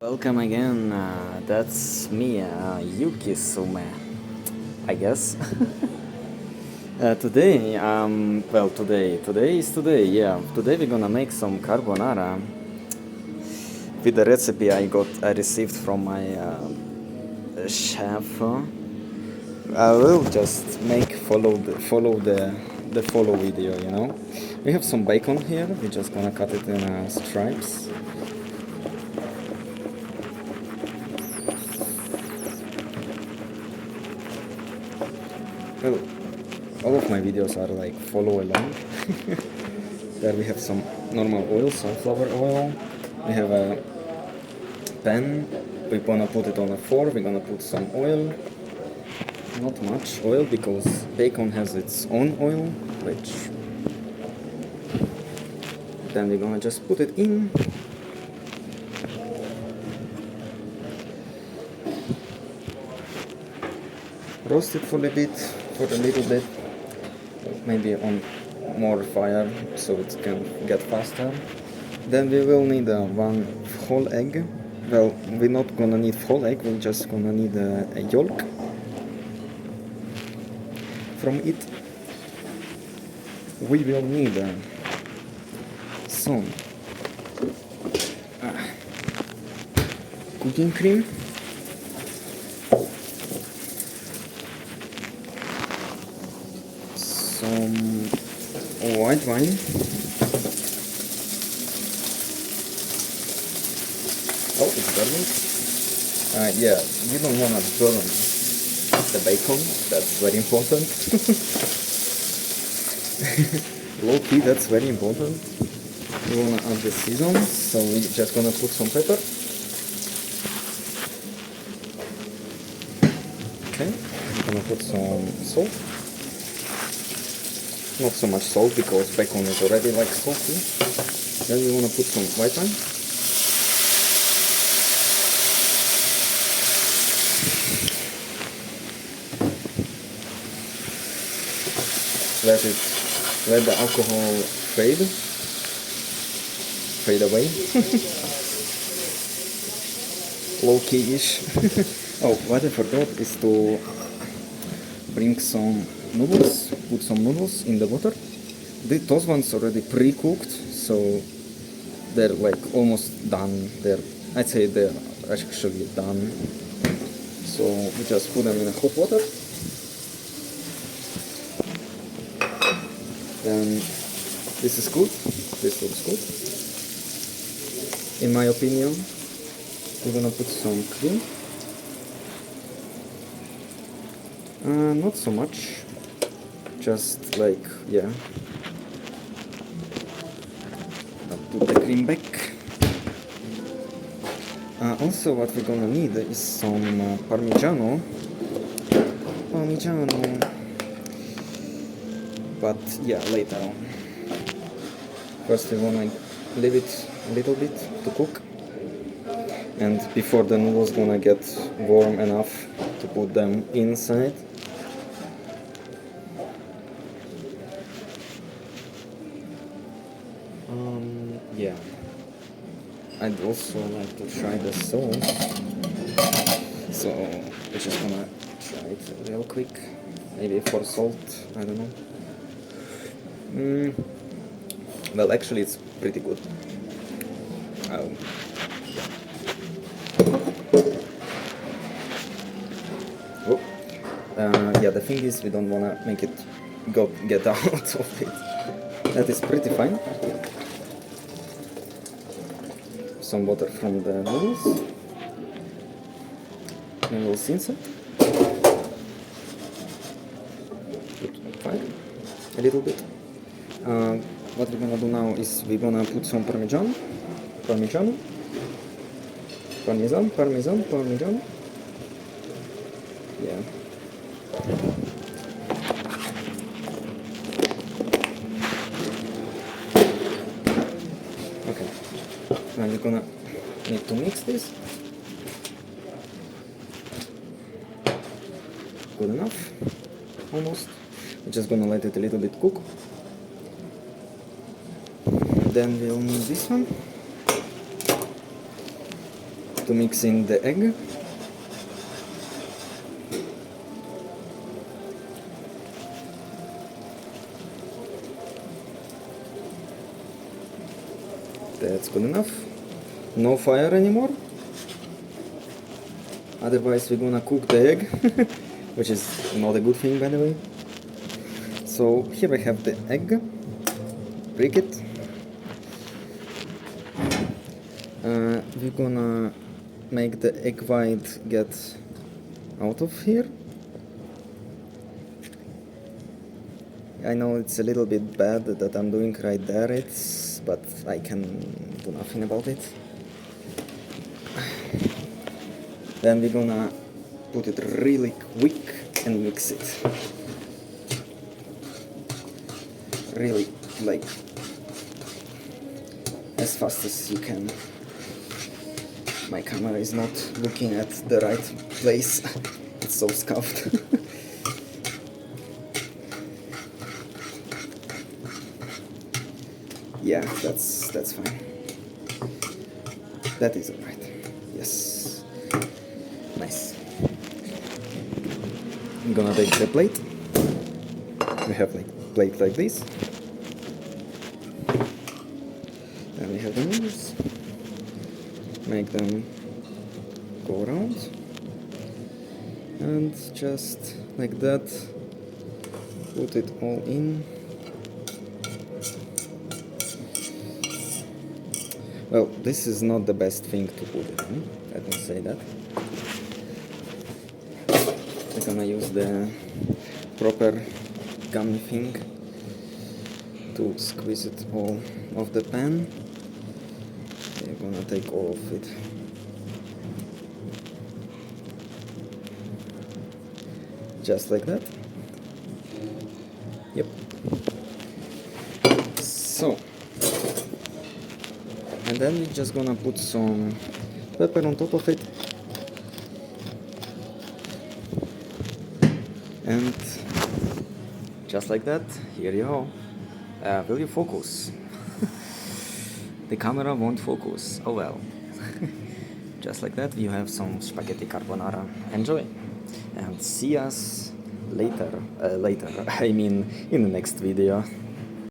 Welcome again. That's me, Yuki Sume, I guess. Today, today. Yeah, today we're gonna make some carbonara with the recipe I received from my chef. I will just follow the follow video. We have some bacon here. We're just gonna cut it in stripes. Well, all of my videos are like follow along. There we have some normal oil, sunflower oil. We have a pan. We're gonna put it on a fork. We're gonna put some oil. Not much oil because bacon has its own oil, which then we're gonna just put it in. Roast it for a little bit, maybe on more fire so it can get faster. Then we will need one whole egg. Well, we're not gonna need whole egg, we're just gonna need a yolk from it. We will need some cooking cream, some white wine, oh, it's burning. Yeah, you don't want to burn the bacon, that's very important. Low key, that's very important. We want to add the seasons, so we're just gonna put some pepper. Okay, we're gonna put some salt. Not so much salt because bacon is already like salty. Then we want to put some white wine. Let the alcohol fade away. Low key-ish. Oh, what I forgot is to bring some noodles, put some noodles in the water. Those ones already pre-cooked, so they're like almost done. I'd say they're actually done. So we just put them in hot water. Then this is good. This looks good. In my opinion, we're gonna put some cream. Not so much. Just like, yeah. I'll put the cream back. Also, what we're gonna need is some Parmigiano. But yeah, later on. First we wanna leave it a little bit to cook, and before the noodles gonna get warm enough to put them inside. Yeah, I'd also like to try the sauce, so we're just gonna try it real quick, maybe for salt, I don't know. Well, actually it's pretty good. Yeah. Oh. Yeah, the thing is we don't wanna make it get out of it. That is pretty fine. Some water from the noodles. And we'll rinse it. Put fire a little bit. What we're gonna do now is we're gonna put some Parmesan. Yeah. Okay. Now you're gonna need to mix this. Good enough. Almost. We're just gonna let it a little bit cook. Then we'll need this one. to mix in the egg. That's good enough. No fire anymore. Otherwise we're gonna cook the egg, which is not a good thing, by the way. So here I have the egg. Break it. We're gonna make the egg white get out of here. I know it's a little bit bad that I'm doing right there, but I can do nothing about it. Then we're gonna put it really quick and mix it. Really, like, as fast as you can. My camera is not looking at the right place. It's so scuffed. Yeah, that's fine. That is alright. Yes. Nice. I'm gonna take the plate. We have like plate like this. Then we have the noodles. Make them go around. And just like that, put it all in. Well, this is not the best thing to put it in, let me say that. I'm gonna use the proper gummy thing to squeeze it all off the pan. I'm gonna take all of it. Just like that. Yep. So, and then we're just gonna put some pepper on top of it. And just like that, here you go. Will you focus? The camera won't focus. Oh well. Just like that, you have some spaghetti carbonara. Enjoy! And see us later. I mean, in the next video.